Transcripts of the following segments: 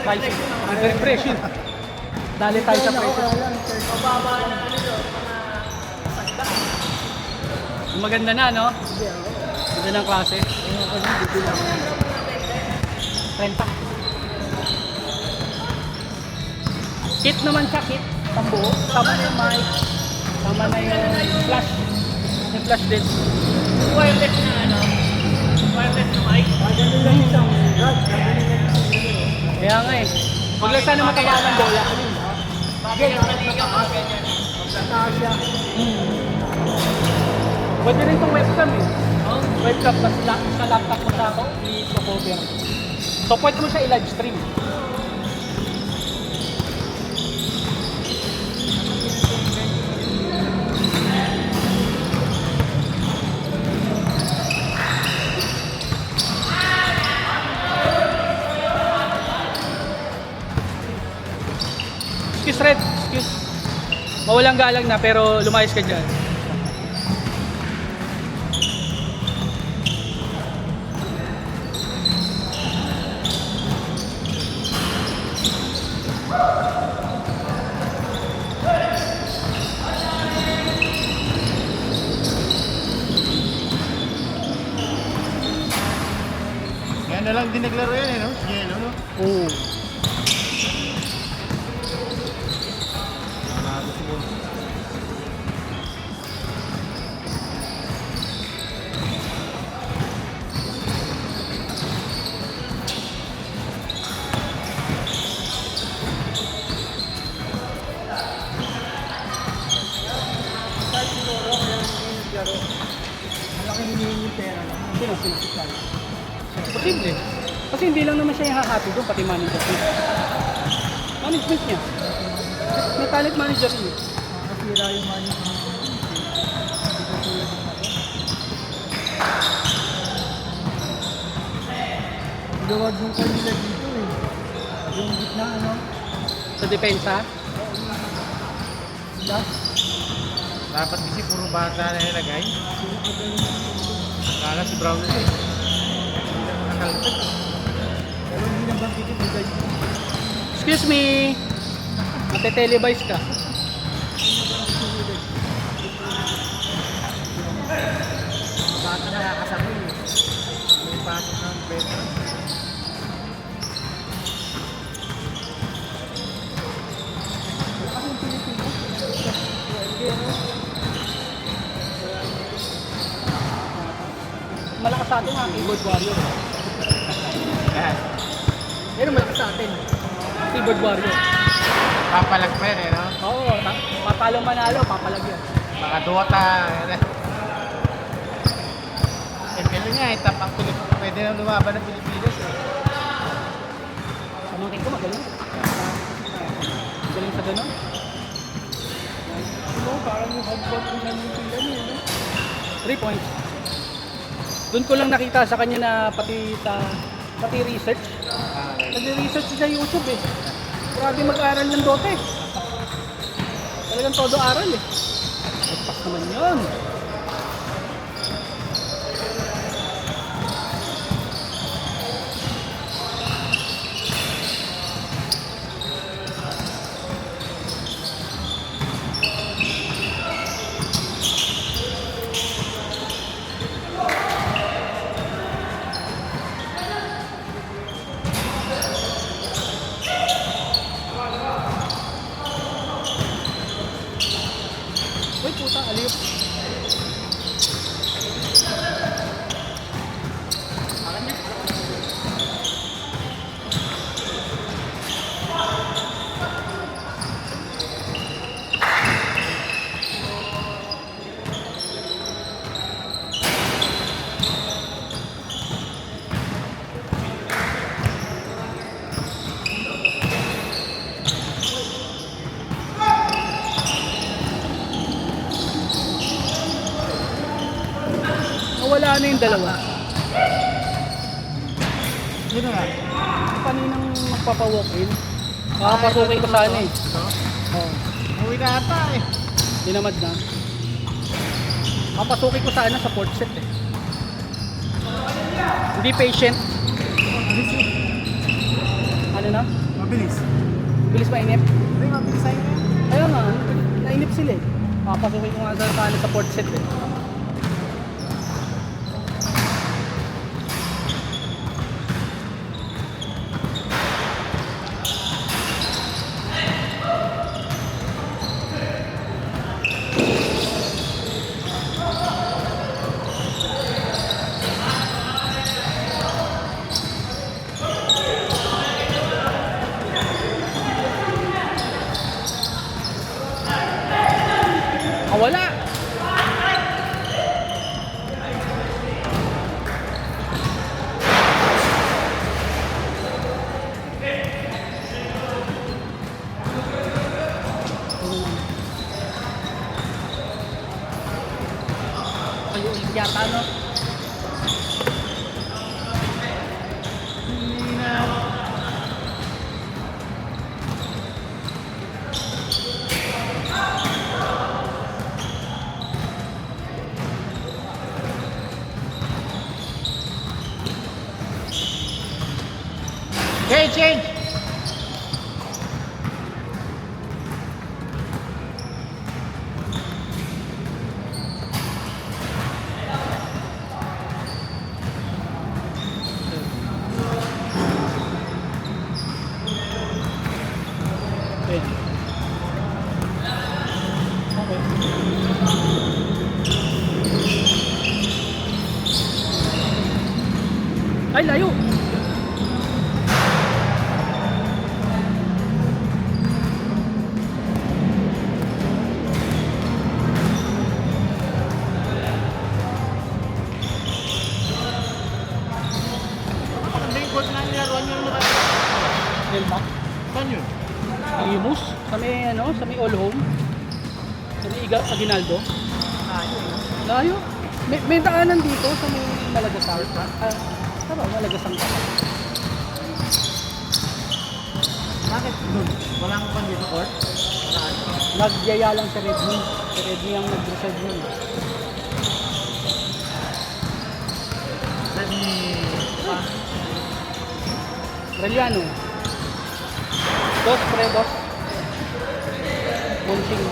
Pricing. Under pressure. Dali tayo sa pressure. Mababa na ano yun, Maganda na, no? Ganda ng klase. 30. Kit naman siya, kit. Pambuo. Tama na yung mic. Tama na yung flash. Yung flash din. wireless na ano, wireless na mic. Kaya nga eh. Huwag lang sana matabaan ng bola. Bakit ang maliga mga ganyan? Pwede rin itong webcam eh. Webcam, sa laptop mo sa ako, i-cover. So pwede mo siya i-live stream. Excuse Red, excuse. Mawalang galang na pero lumayas ka dyan. Ngayon na lang din naglaro yan eh, no? Yelo, no? Oo. Malaki hinihingi pera lang. Sino? Posible. Kasi hindi lang naman siya yung hahati doon, pati manager niya. Management niya. May talent manager niya. Nakasira yung management. Luwag yung kanila dito eh. Yung gitna ano? Sa depensa. Last. Dapat kasi puro bata na nilagay. Akala si Brown na eh. Hindi na nakalagay. Pero hindi na bangkit yung guys. Excuse me. Mate-televise ka. Bata na nakakasama eh. May pasok ng beta. Malakas sa atin ang keyboard warrior. Yan. Pero malakas sa atin. Keyboard warrior. Papalag pa yan eh, no? Oo, papalong manalo, papalag yan. Mga Dota. Yan eh. Pero nga eh, tapang pwede na lumaban ng Pilipinas eh. Pamangkin ko magaling. Magaling sa ganun. Oo, parang yung hotspot ko sa New Zealand eh, no? 3 points. Doon ko lang nakita sa kanya na pati research. Nag-research sa YouTube eh. Grabe mag-aral ng Dota eh. Talagang todo aral eh. Nagpas naman yun. Uy puta, aliyop. Nawala na yung dalawa. Sino nga? Kaninang magpapa-walk-in. Makapasukin ko sana eh. Ito? Oo. Umuwi na ata eh. Dinamad na. Papasukin ko sana sa port set eh. Hindi patient. Ano na? Mabilis. Bilis mainip. Hindi, mabilis tayo na. Kaya nga, nainip sila eh. Papasukin ko nga sa port set eh. Ah, wala! Kayo ulit yata, no? Hindi na. Change! Okay. Okay. Ay, layo! Maganda yung court na nilaruan nyo naman. Delmac. Saan yun? Imus. Sa may, ano, sa may all home. Sa may Aguinaldo. Layo. May daanan dito sa may Malagasang. Tama, Malagasang ka. Bakit doon? Wala kang pan dito, court? Saan? Nagyaya lang si Redmi. Si Redmi ang nag-reserve nun. Let me... Reliano. Dos, pre, dos. Munting.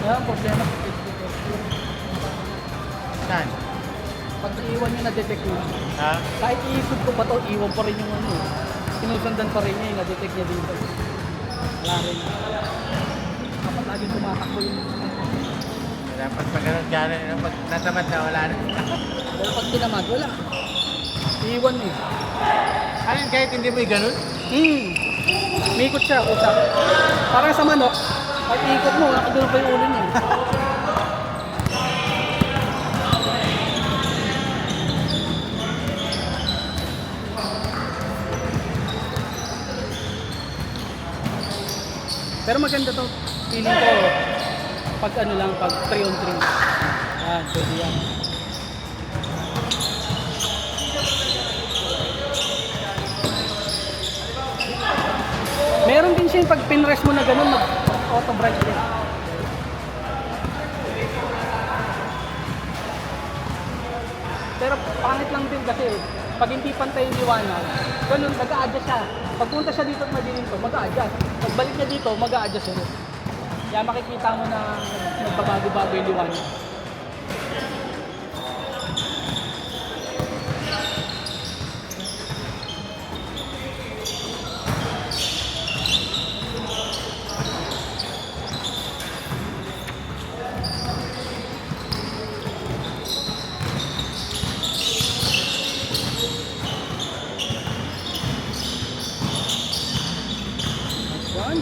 Yan, problema sa Facebook. Saan? Pag iwan nyo na-detect nyo, Ha? kahit iikot ko pa to, iwan pa rin yung ano. Sinusundan pa rin niya, na-detect niya dito. Wala rin. Dapat lagi tumatakbo yung... Dapat pag ganun gano'n, pag natamad na wala na. Pero pag tinamad, wala. Iwan eh. Alin kahit hindi mo ganun? Umikot siya, utak. Parang sa manok, pag ikot mo, nakadulo pa yung ulo niya. Pero maganda to. Feeling ko, pag ano lang, pag 3 on 3. Yan, pwede yan. Meron din siya yung pag pinrest mo na ganun, mag-auto brake din. Pero pangit lang din kasi, pag hindi pantay yung liwanag, ganun, nag-a-adjust siya. Pagpunta siya dito at madilim to, mag-a-adjust. Pagbalik niya dito, mag-a-adjust ulit. Kaya makikita mo na nagbabago-bago yung liwanag. One.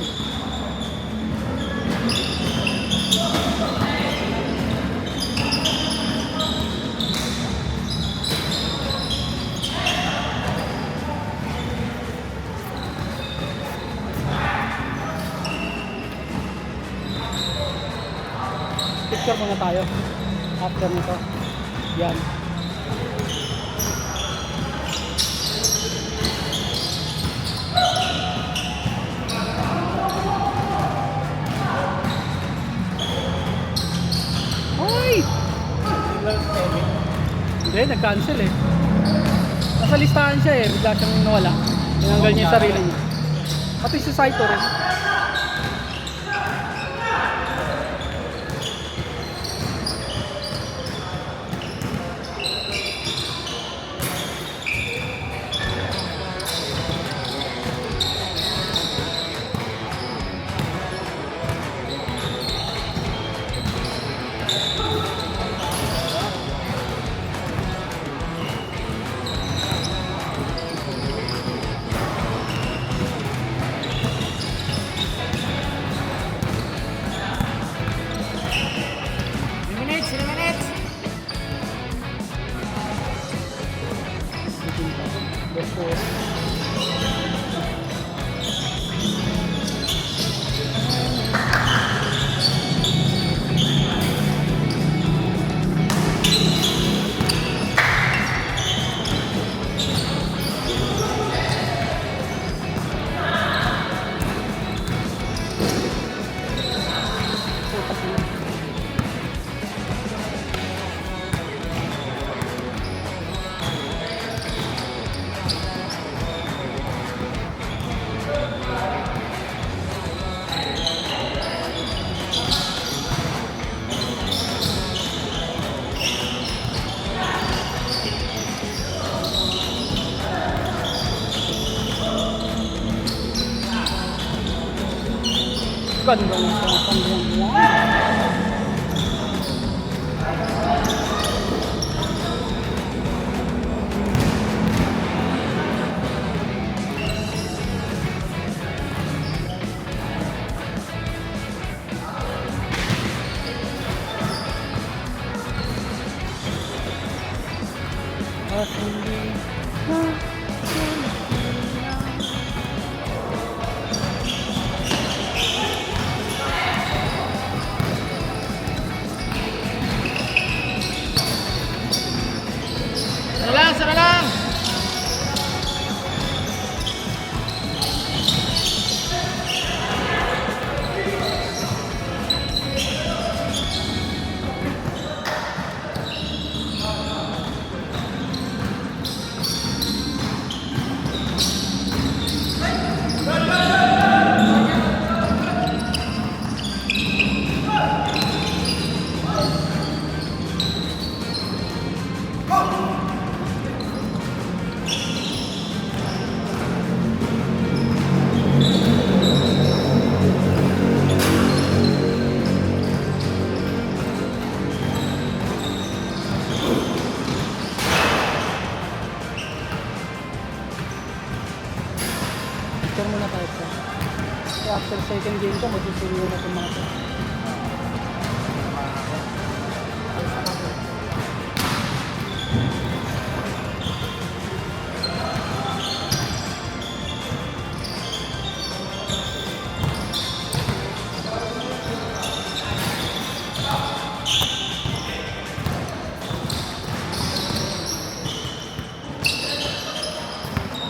Picture muna tayo after nito. Yan. Hoy! Hindi, nag-cancel eh. Nasa listahan siya eh, bigla siyang nawala. Tinanggal niya yung sarili niya. Pati si Saito rin. Minutes. Ganda ng pangbuwan. At hindi Sana lang! after second game ko, magsusulo na itong mga to.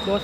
Boss.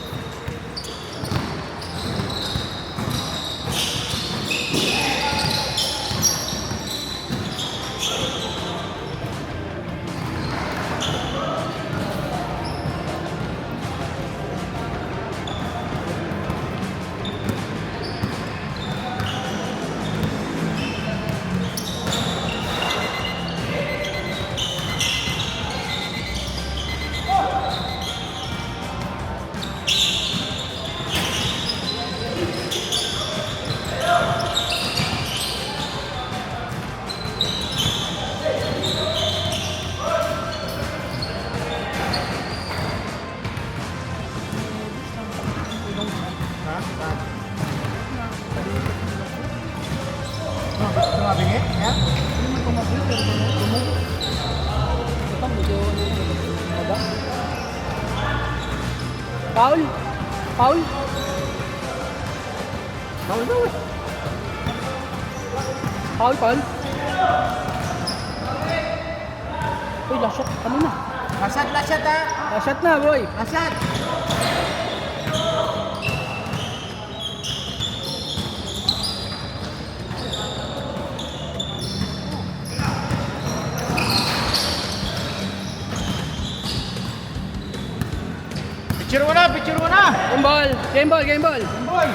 Ha? Sumabingi? Yan? Hindi man tumagil, pero tumunog. Ito, medyo maba. Paul? Paul? Bawal daw eh. Paul, Paul? Uy, last shot. Ano na? Lasat ha? Last shot na, boy. Lasat! Picture mo na! Picture mo na! Game ball! Game ball! Game ball! Boy!